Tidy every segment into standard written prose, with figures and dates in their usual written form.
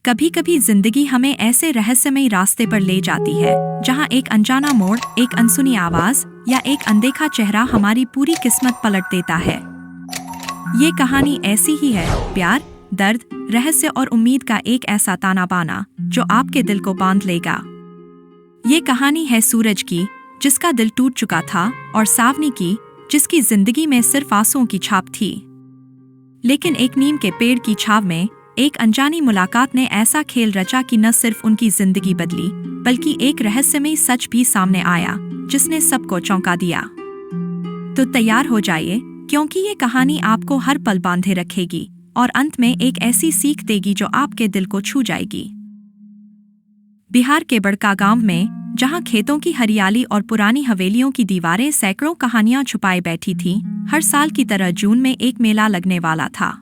कभी कभी जिंदगी हमें ऐसे रहस्यमयी रास्ते पर ले जाती है जहां एक अनजाना मोड़, एक अनसुनी आवाज या एक अनदेखा चेहरा हमारी पूरी किस्मत पलट देता है। ये कहानी ऐसी ही है, प्यार, दर्द, रहस्य और उम्मीद का एक ऐसा ताना बाना जो आपके दिल को बांध लेगा। ये कहानी है सूरज की, जिसका दिल टूट चुका था, और सावनी की, जिसकी जिंदगी में सिर्फ आंसुओं की छाप थी। लेकिन एक नीम के पेड़ की छाव में एक अनजानी मुलाकात ने ऐसा खेल रचा कि न सिर्फ उनकी जिंदगी बदली, बल्कि एक रहस्यमयी सच भी सामने आया जिसने सबको चौंका दिया। तो तैयार हो जाइए, क्योंकि ये कहानी आपको हर पल बांधे रखेगी और अंत में एक ऐसी सीख देगी जो आपके दिल को छू जाएगी। बिहार के बड़का गांव में, जहां खेतों की हरियाली और पुरानी हवेलियों की दीवारें सैकड़ों कहानियां छुपाए बैठी थीं, हर साल की तरह जून में एक मेला लगने वाला था।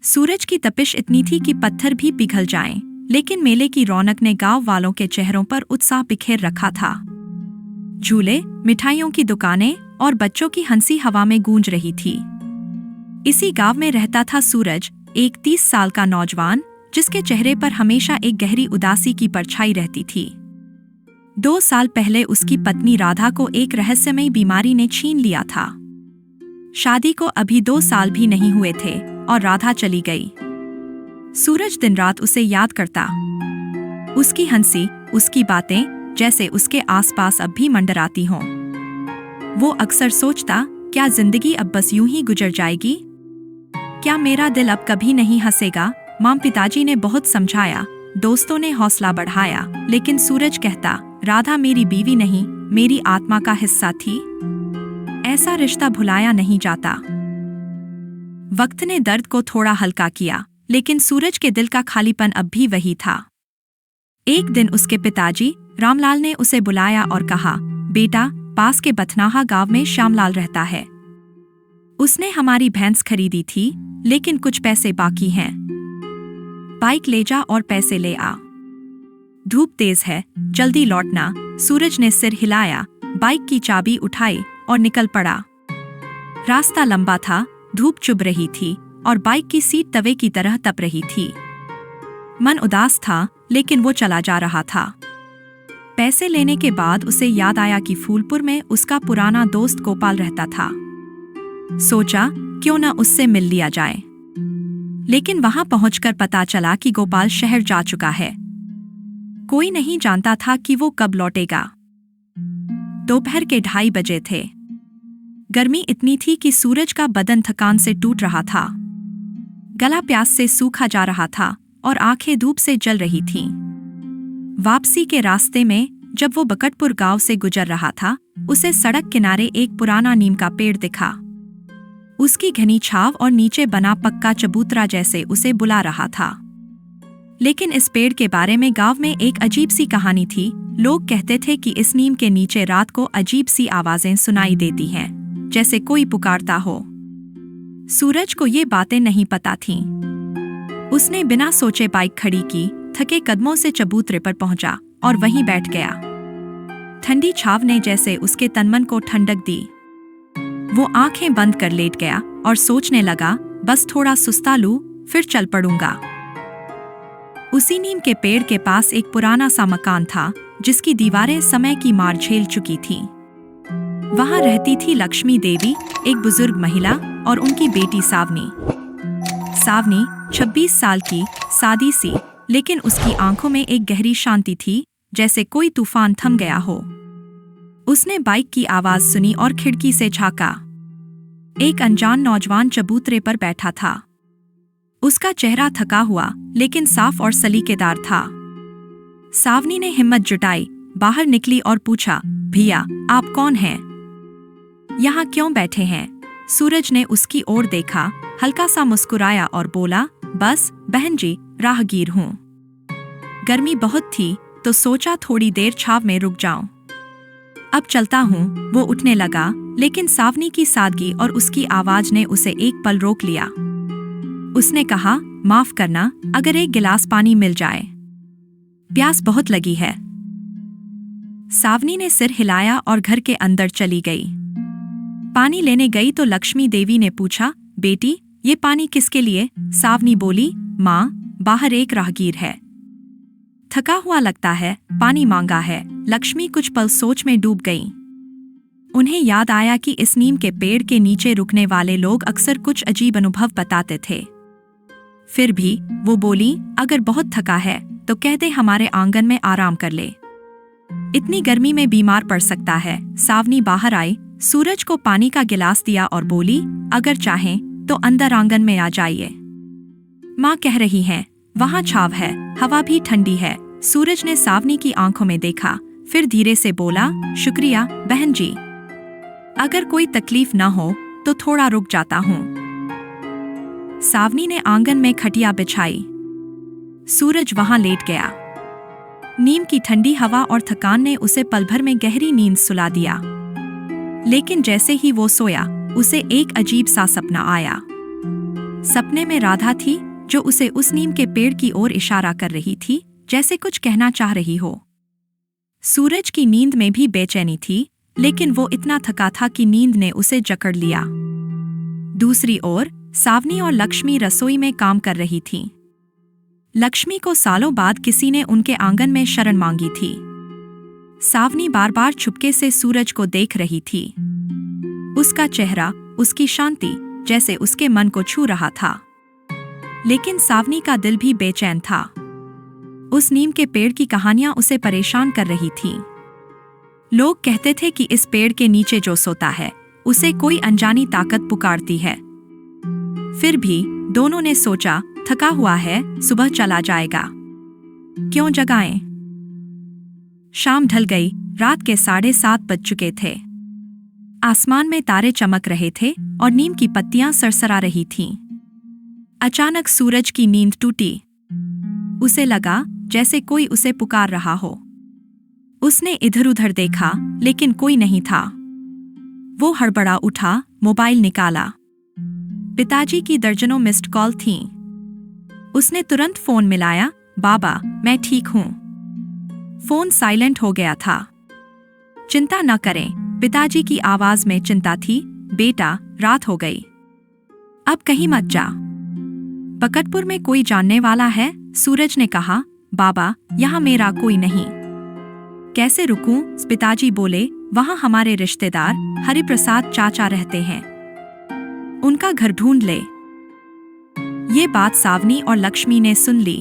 सूरज की तपिश इतनी थी कि पत्थर भी पिघल जाएं, लेकिन मेले की रौनक ने गांव वालों के चेहरों पर उत्साह बिखेर रखा था। झूले, मिठाइयों की दुकानें और बच्चों की हंसी हवा में गूंज रही थी। इसी गांव में रहता था सूरज, एक 30 साल का नौजवान, जिसके चेहरे पर हमेशा एक गहरी उदासी की परछाई रहती थी। 2 साल पहले उसकी पत्नी राधा को एक रहस्यमयी बीमारी ने छीन लिया था। शादी को अभी 2 साल भी नहीं हुए थे और राधा चली गई। सूरज दिन रात उसे याद करता। उसकी हंसी, उसकी बातें जैसे उसके आसपास अब भी मंडराती हों। वो अक्सर सोचता, क्या जिंदगी अब बस यूं ही गुजर जाएगी? क्या मेरा दिल अब कभी नहीं हंसेगा? माँ पिताजी ने बहुत समझाया, दोस्तों ने हौसला बढ़ाया, लेकिन सूरज कहता, राधा मेरी बीवी नहीं, मेरी आत्मा का हिस्सा थी। ऐसा रिश्ता भुलाया नहीं जाता। वक्त ने दर्द को थोड़ा हल्का किया, लेकिन सूरज के दिल का खालीपन अब भी वही था। एक दिन उसके पिताजी रामलाल ने उसे बुलाया और कहा, बेटा, पास के बथनाहा गांव में श्यामलाल रहता है। उसने हमारी भैंस खरीदी थी, लेकिन कुछ पैसे बाकी हैं। बाइक ले जा और पैसे ले आ। धूप तेज है, जल्दी लौटना। सूरज ने सिर हिलाया, बाइक की चाबी उठाई और निकल पड़ा। रास्ता लंबा था, धूप चुभ रही थी और बाइक की सीट तवे की तरह तप रही थी। मन उदास था, लेकिन वो चला जा रहा था। पैसे लेने के बाद उसे याद आया कि फूलपुर में उसका पुराना दोस्त गोपाल रहता था। सोचा, क्यों न उससे मिल लिया जाए। लेकिन वहां पहुंचकर पता चला कि गोपाल शहर जा चुका है। कोई नहीं जानता था कि वो कब लौटेगा। दोपहर के 2:30 बजे थे। गर्मी इतनी थी कि सूरज का बदन थकान से टूट रहा था। गला प्यास से सूखा जा रहा था और आंखें धूप से जल रही थीं। वापसी के रास्ते में जब वो बकटपुर गांव से गुजर रहा था, उसे सड़क किनारे एक पुराना नीम का पेड़ दिखा। उसकी घनी छाव और नीचे बना पक्का चबूतरा जैसे उसे बुला रहा था। लेकिन इस पेड़ के बारे में गांव में एक अजीब सी कहानी थी। लोग कहते थे कि इस नीम के नीचे रात को अजीब सी आवाजें सुनाई देती हैं, जैसे कोई पुकारता हो। सूरज को ये बातें नहीं पता थीं। उसने बिना सोचे बाइक खड़ी की, थके कदमों से चबूतरे पर पहुंचा और वहीं बैठ गया। ठंडी छाव ने जैसे उसके तनमन को ठंडक दी। वो आंखें बंद कर लेट गया और सोचने लगा, बस थोड़ा सुस्ता लूं, फिर चल पड़ूंगा। उसी नीम के पेड़ के पास एक पुराना सा मकान था, जिसकी दीवारें समय की मार झेल चुकी थीं। वहां रहती थी लक्ष्मी देवी, एक बुजुर्ग महिला, और उनकी बेटी सावनी। सावनी 26 साल की, सादी सी, लेकिन उसकी आंखों में एक गहरी शांति थी, जैसे कोई तूफान थम गया हो। उसने बाइक की आवाज सुनी और खिड़की से झांका। एक अनजान नौजवान चबूतरे पर बैठा था। उसका चेहरा थका हुआ, लेकिन साफ और सलीकेदार था। सावनी ने हिम्मत जुटाई, बाहर निकली और पूछा, भैया, आप कौन हैं? यहाँ क्यों बैठे हैं? सूरज ने उसकी ओर देखा, हल्का सा मुस्कुराया और बोला, बस बहन जी, राहगीर हूँ। गर्मी बहुत थी, तो सोचा थोड़ी देर छाव में रुक जाऊं। अब चलता हूँ। वो उठने लगा, लेकिन सावनी की सादगी और उसकी आवाज ने उसे एक पल रोक लिया। उसने कहा, माफ करना, अगर एक गिलास पानी मिल जाए, प्यास बहुत लगी है। सावनी ने सिर हिलाया और घर के अंदर चली गई। पानी लेने गई तो लक्ष्मी देवी ने पूछा, बेटी, ये पानी किसके लिए? सावनी बोली, माँ, बाहर एक राहगीर है। थका हुआ लगता है, पानी मांगा है। लक्ष्मी कुछ पल सोच में डूब गई। उन्हें याद आया कि इस नीम के पेड़ के नीचे रुकने वाले लोग अक्सर कुछ अजीब अनुभव बताते थे। फिर भी वो बोली, अगर बहुत थका है तो कह दे हमारे आंगन में आराम कर ले। इतनी गर्मी में बीमार पड़ सकता है। सावनी बाहर आई, सूरज को पानी का गिलास दिया और बोली, अगर चाहें तो अंदर आंगन में आ जाइए। माँ कह रही हैं, वहाँ छाव है, हवा भी ठंडी है। सूरज ने सावनी की आंखों में देखा, फिर धीरे से बोला, शुक्रिया बहन जी। अगर कोई तकलीफ न हो तो थोड़ा रुक जाता हूँ। सावनी ने आंगन में खटिया बिछाई। सूरज वहां लेट गया। नीम की ठंडी हवा और थकान ने उसे पल भर में गहरी नींद सुला दिया। लेकिन जैसे ही वो सोया, उसे एक अजीब सा सपना आया। सपने में राधा थी, जो उसे उस नीम के पेड़ की ओर इशारा कर रही थी, जैसे कुछ कहना चाह रही हो। सूरज की नींद में भी बेचैनी थी, लेकिन वो इतना थका था कि नींद ने उसे जकड़ लिया। दूसरी ओर सावनी और लक्ष्मी रसोई में काम कर रही थीं। लक्ष्मी को सालों बाद किसी ने उनके आंगन में शरण मांगी थी। सावनी बार बार छुपके से सूरज को देख रही थी। उसका चेहरा, उसकी शांति जैसे उसके मन को छू रहा था। लेकिन सावनी का दिल भी बेचैन था। उस नीम के पेड़ की कहानियां उसे परेशान कर रही थीं। लोग कहते थे कि इस पेड़ के नीचे जो सोता है, उसे कोई अनजानी ताकत पुकारती है। फिर भी दोनों ने सोचा, थका हुआ है, सुबह चला जाएगा, क्यों जगाएं। शाम ढल गई, रात के 7:30 बज चुके थे। आसमान में तारे चमक रहे थे और नीम की पत्तियां सरसरा रही थीं। अचानक सूरज की नींद टूटी। उसे लगा जैसे कोई उसे पुकार रहा हो। उसने इधर-उधर देखा, लेकिन कोई नहीं था। वो हड़बड़ा उठा, मोबाइल निकाला। पिताजी की दर्जनों मिस्ड कॉल थीं। उसने तुरंत फोन मिलाया, बाबा, मैं ठीक हूं। फोन साइलेंट हो गया था। चिंता न करें, पिताजी की आवाज में चिंता थी। बेटा, रात हो गई, अब कहीं मत जा। बकतपुर में कोई जानने वाला है? सूरज ने कहा, बाबा, यहाँ मेरा कोई नहीं। कैसे रुकूं? पिताजी बोले, वहां हमारे रिश्तेदार हरिप्रसाद चाचा रहते हैं, उनका घर ढूंढ ले। ये बात सावनी और लक्ष्मी ने सुन ली।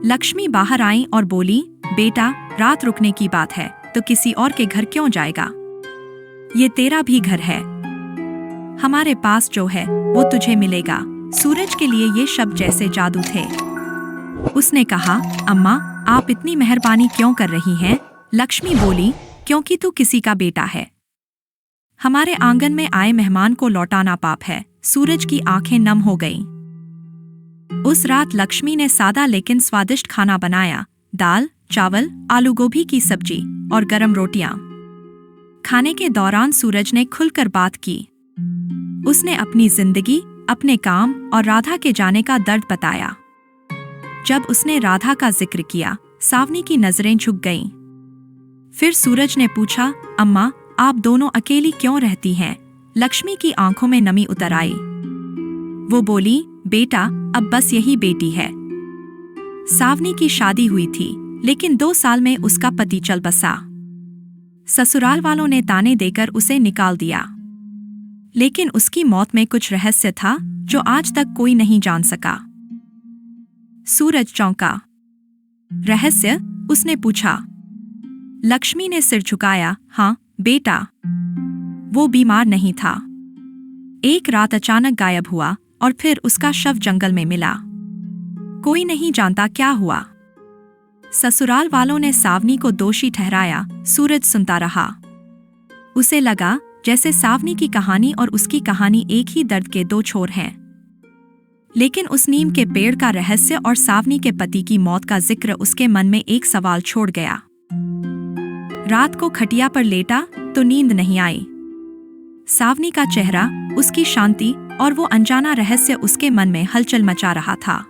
लक्ष्मी बाहर आई और बोली, बेटा, रात रुकने की बात है तो किसी और के घर क्यों जाएगा? ये तेरा भी घर है। हमारे पास जो है वो तुझे मिलेगा। सूरज के लिए ये शब्द जैसे जादू थे। उसने कहा, अम्मा, आप इतनी मेहरबानी क्यों कर रही हैं? लक्ष्मी बोली, क्योंकि तू किसी का बेटा है। हमारे आंगन में आए मेहमान को लौटाना पाप है। सूरज की आंखें नम हो गईं। उस रात लक्ष्मी ने सादा लेकिन स्वादिष्ट खाना बनाया। दाल, चावल, आलू गोभी की सब्जी और गरम रोटियां। खाने के दौरान सूरज ने खुलकर बात की। उसने अपनी जिंदगी, अपने काम और राधा के जाने का दर्द बताया। जब उसने राधा का जिक्र किया, सावनी की नजरें झुक गईं। फिर सूरज ने पूछा, अम्मा, आप दोनों अकेली क्यों रहती हैं? लक्ष्मी की आंखों में नमी उतर आई। वो बोली, बेटा, अब बस यही बेटी है। सावनी की शादी हुई थी, लेकिन 2 साल में उसका पति चल बसा। ससुराल वालों ने ताने देकर उसे निकाल दिया। लेकिन उसकी मौत में कुछ रहस्य था जो आज तक कोई नहीं जान सका। सूरज चौंका। रहस्य? उसने पूछा। लक्ष्मी ने सिर झुकाया, हाँ बेटा, वो बीमार नहीं था। एक रात अचानक गायब हुआ और फिर उसका शव जंगल में मिला। कोई नहीं जानता क्या हुआ। ससुराल वालों ने सावनी को दोषी ठहराया। सूरज सुनता रहा। उसे लगा जैसे सावनी की कहानी और उसकी कहानी एक ही दर्द के 2 छोर हैं। लेकिन उस नीम के पेड़ का रहस्य और सावनी के पति की मौत का जिक्र उसके मन में एक सवाल छोड़ गया। रात को खटिया पर लेटा तो नींद नहीं आई। सावनी का चेहरा, उसकी शांति और वो अनजाना रहस्य उसके मन में हलचल मचा रहा था।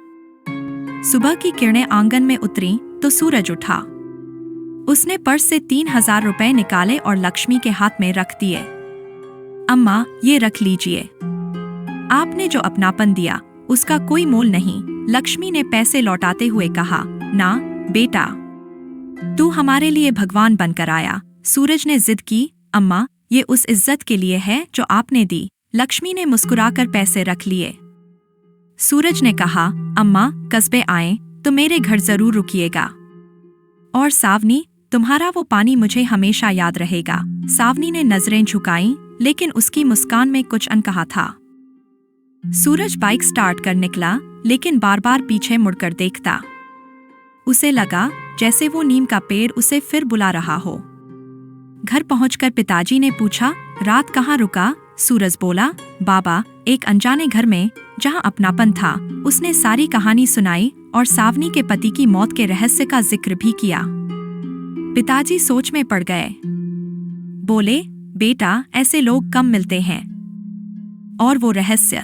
सुबह की किरणें आंगन में उतरी तो सूरज उठा। उसने पर्स से 3000 रुपए निकाले और लक्ष्मी के हाथ में रख दिए। अम्मा, ये रख लीजिए। आपने जो अपनापन दिया उसका कोई मोल नहीं। लक्ष्मी ने पैसे लौटाते हुए कहा, ना बेटा, तू हमारे लिए भगवान बनकर आया। सूरज ने जिद की, अम्मा, ये उस इज्जत के लिए है जो आपने दी। लक्ष्मी ने मुस्कुराकर पैसे रख लिए। सूरज ने कहा, अम्मा, कस्बे आए तो मेरे घर जरूर रुकिएगा। और सावनी, तुम्हारा वो पानी मुझे हमेशा याद रहेगा। सावनी ने नजरें झुकाईं, लेकिन उसकी मुस्कान में कुछ अनकहा था। सूरज बाइक स्टार्ट कर निकला, लेकिन बार बार पीछे मुड़कर देखता। उसे लगा जैसे वो नीम का पेड़ उसे फिर बुला रहा हो। घर पहुंचकर पिताजी ने पूछा, रात कहाँ रुका? सूरज बोला, बाबा, एक अनजाने घर में जहां अपनापन था। उसने सारी कहानी सुनाई और सावनी के पति की मौत के रहस्य का जिक्र भी किया। पिताजी सोच में पड़ गए। बोले, बेटा, ऐसे लोग कम मिलते हैं। और वो रहस्य,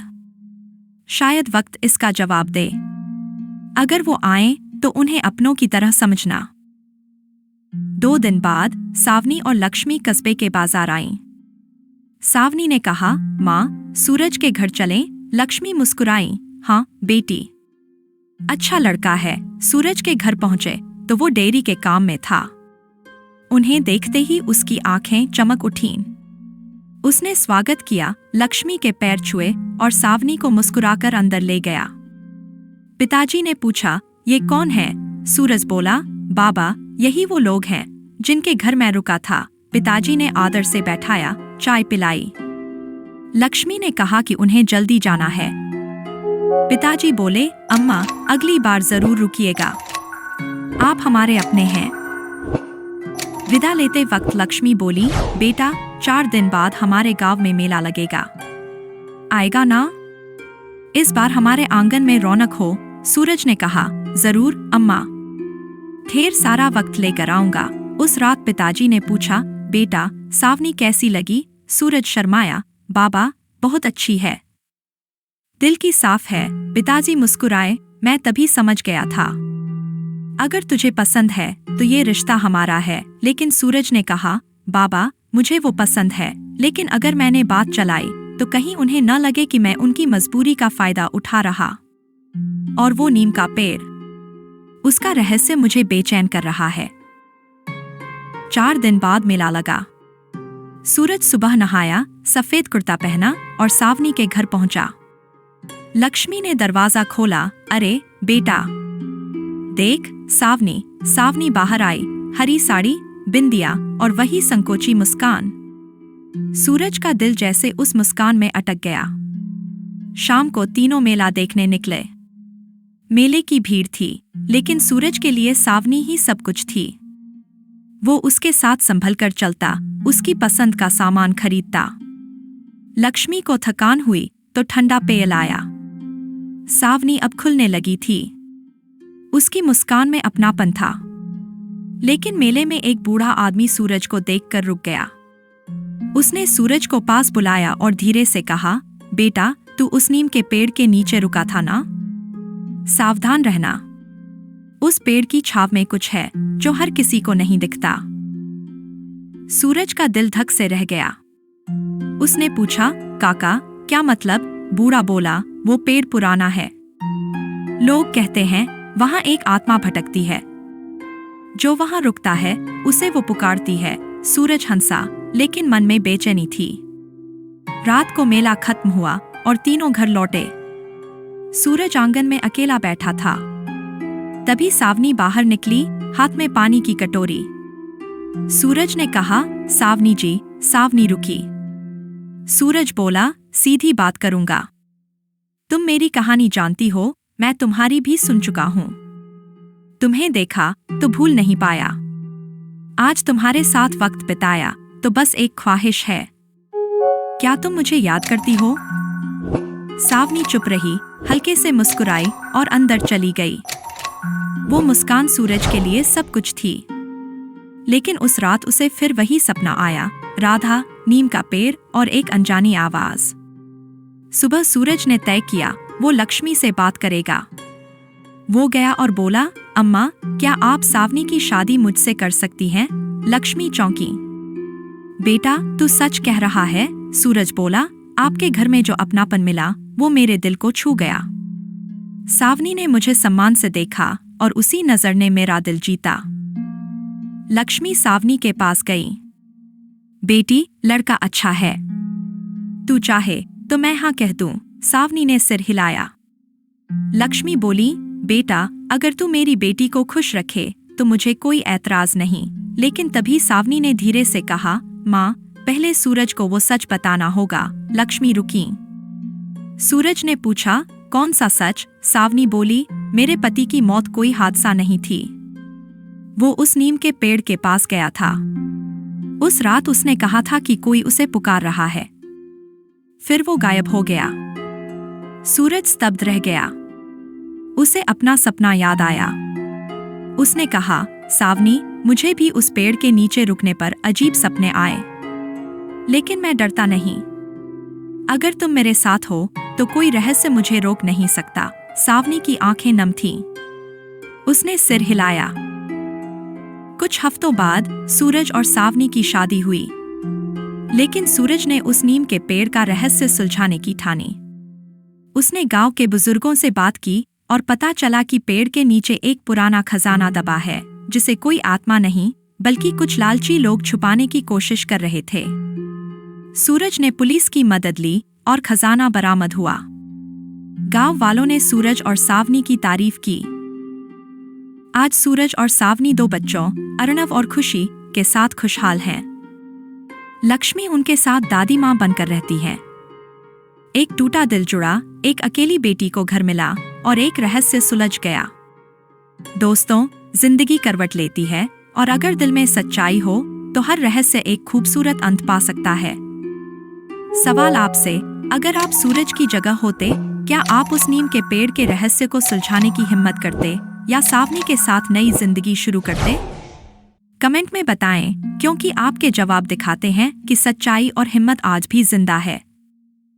शायद वक्त इसका जवाब दे। अगर वो आए तो उन्हें अपनों की तरह समझना। 2 दिन बाद सावनी और लक्ष्मी कस्बे के बाजार आईं। सावनी ने कहा, माँ, सूरज के घर चलें? लक्ष्मी मुस्कुराई, हाँ बेटी, अच्छा लड़का है। सूरज के घर पहुंचे तो वो डेयरी के काम में था। उन्हें देखते ही उसकी आंखें चमक उठीं। उसने स्वागत किया, लक्ष्मी के पैर छुए और सावनी को मुस्कुराकर अंदर ले गया। पिताजी ने पूछा, ये कौन है? सूरज बोला, बाबा, यही वो लोग हैं जिनके घर मैं रुका था। पिताजी ने आदर से बैठाया, चाय पिलाई। लक्ष्मी ने कहा कि उन्हें जल्दी जाना है। पिताजी बोले, अम्मा, अगली बार जरूर रुकिएगा, आप हमारे अपने हैं। विदा लेते वक्त लक्ष्मी बोली, बेटा, 4 दिन बाद हमारे गांव में मेला लगेगा, आएगा ना? इस बार हमारे आंगन में रौनक हो। सूरज ने कहा, जरूर अम्मा, ढेर सारा वक्त लेकर आऊंगा। उस रात पिताजी ने पूछा, बेटा, सावनी कैसी लगी? सूरज शर्माया, बाबा, बहुत अच्छी है, दिल की साफ है। पिताजी मुस्कुराए, मैं तभी समझ गया था। अगर तुझे पसंद है तो ये रिश्ता हमारा है। लेकिन सूरज ने कहा, बाबा, मुझे वो पसंद है, लेकिन अगर मैंने बात चलाई तो कहीं उन्हें न लगे कि मैं उनकी मजबूरी का फायदा उठा रहा। और वो नीम का पेड़, उसका रहस्य मुझे बेचैन कर रहा है। 4 दिन बाद मेला लगा। सूरज सुबह नहाया, सफेद कुर्ता पहना और सावनी के घर पहुंचा। लक्ष्मी ने दरवाजा खोला, अरे बेटा, देख सावनी। सावनी बाहर आई, हरी साड़ी, बिंदिया और वही संकोची मुस्कान। सूरज का दिल जैसे उस मुस्कान में अटक गया। शाम को तीनों मेला देखने निकले। मेले की भीड़ थी, लेकिन सूरज के लिए सावनी ही सब कुछ थी। वो उसके साथ संभल कर चलता, उसकी पसंद का सामान खरीदता। लक्ष्मी को थकान हुई तो ठंडा पेय लाया। सावनी अब खुलने लगी थी। उसकी मुस्कान में अपनापन था। लेकिन मेले में एक बूढ़ा आदमी सूरज को देखकर रुक गया। उसने सूरज को पास बुलाया और धीरे से कहा, बेटा, तू उस नीम के पेड़ के नीचे रुका था ना? सावधान रहना, उस पेड़ की छाव में कुछ है जो हर किसी को नहीं दिखता। सूरज का दिल धक से रह गया। उसने पूछा, काका, क्या मतलब? बूढ़ा बोला, वो पेड़ पुराना है। लोग कहते हैं वहां एक आत्मा भटकती है, जो वहां रुकता है उसे वो पुकारती है। सूरज हंसा, लेकिन मन में बेचैनी थी। रात को मेला खत्म हुआ और तीनों घर लौटे। सूरज आंगन में अकेला बैठा था। तभी सावनी बाहर निकली, हाथ में पानी की कटोरी। सूरज ने कहा, सावनी जी। सावनी रुकी। सूरज बोला, सीधी बात करूंगा। तुम मेरी कहानी जानती हो, मैं तुम्हारी भी सुन चुका हूं। तुम्हें देखा तो भूल नहीं पाया। आज तुम्हारे साथ वक्त बिताया तो बस एक ख्वाहिश है। क्या तुम मुझे याद करती हो? सावनी चुप रही, हल्के से मुस्कुराई और अंदर चली गई। वो मुस्कान सूरज के लिए सब कुछ थी। लेकिन उस रात उसे फिर वही सपना आया, राधा, नीम का पेड़ और एक अनजानी आवाज। सुबह सूरज ने तय किया वो लक्ष्मी से बात करेगा। वो गया और बोला, अम्मा, क्या आप सावनी की शादी मुझसे कर सकती हैं? लक्ष्मी चौंकी। बेटा, तू सच कह रहा है? सूरज बोला, आपके घर में जो अपनापन मिला वो मेरे दिल को छू गया। सावनी ने मुझे सम्मान से देखा और उसी नजर ने मेरा दिल जीता। लक्ष्मी सावनी के पास गई। बेटी, लड़का अच्छा है। तू चाहे तो मैं हाँ कह दूं। सावनी ने सिर हिलाया। लक्ष्मी बोली, बेटा, अगर तू मेरी बेटी को खुश रखे तो मुझे कोई ऐतराज नहीं। लेकिन तभी सावनी ने धीरे से कहा, माँ, पहले सूरज को वो सच बताना होगा। लक्ष्मी रुकी। सूरज ने पूछा, कौन सा सच? सावनी बोली, मेरे पति की मौत कोई हादसा नहीं थी। वो उस नीम के पेड़ के पास गया था। उस रात उसने कहा था कि कोई उसे पुकार रहा है। फिर वो गायब हो गया। सूरज स्तब्ध रह गया। उसे अपना सपना याद आया। उसने कहा, सावनी, मुझे भी उस पेड़ के नीचे रुकने पर अजीब सपने आए, लेकिन मैं डरता नहीं। अगर तुम मेरे साथ हो तो कोई रहस्य मुझे रोक नहीं सकता। सावनी की आंखें नम थीं। उसने सिर हिलाया। कुछ हफ्तों बाद सूरज और सावनी की शादी हुई। लेकिन सूरज ने उस नीम के पेड़ का रहस्य सुलझाने की ठानी। उसने गांव के बुजुर्गों से बात की और पता चला कि पेड़ के नीचे एक पुराना खजाना दबा है, जिसे कोई आत्मा नहीं बल्कि कुछ लालची लोग छुपाने की कोशिश कर रहे थे। सूरज ने पुलिस की मदद ली और खजाना बरामद हुआ। गांव वालों ने सूरज और सावनी की तारीफ की। आज सूरज और सावनी 2 बच्चों, अर्णव और खुशी, के साथ खुशहाल हैं। लक्ष्मी उनके साथ दादी माँ बनकर रहती है। एक टूटा दिल जुड़ा, एक अकेली बेटी को घर मिला और एक रहस्य सुलझ गया। दोस्तों, जिंदगी करवट लेती है और अगर दिल में सच्चाई हो तो हर रहस्य एक खूबसूरत अंत पा सकता है। सवाल आपसे, अगर आप सूरज की जगह होते, क्या आप उस नीम के पेड़ के रहस्य को सुलझाने की हिम्मत करते या सावनी के साथ नई जिंदगी शुरू करते? कमेंट में बताएं, क्योंकि आपके जवाब दिखाते हैं कि सच्चाई और हिम्मत आज भी जिंदा है।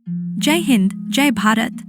जय हिंद, जय भारत।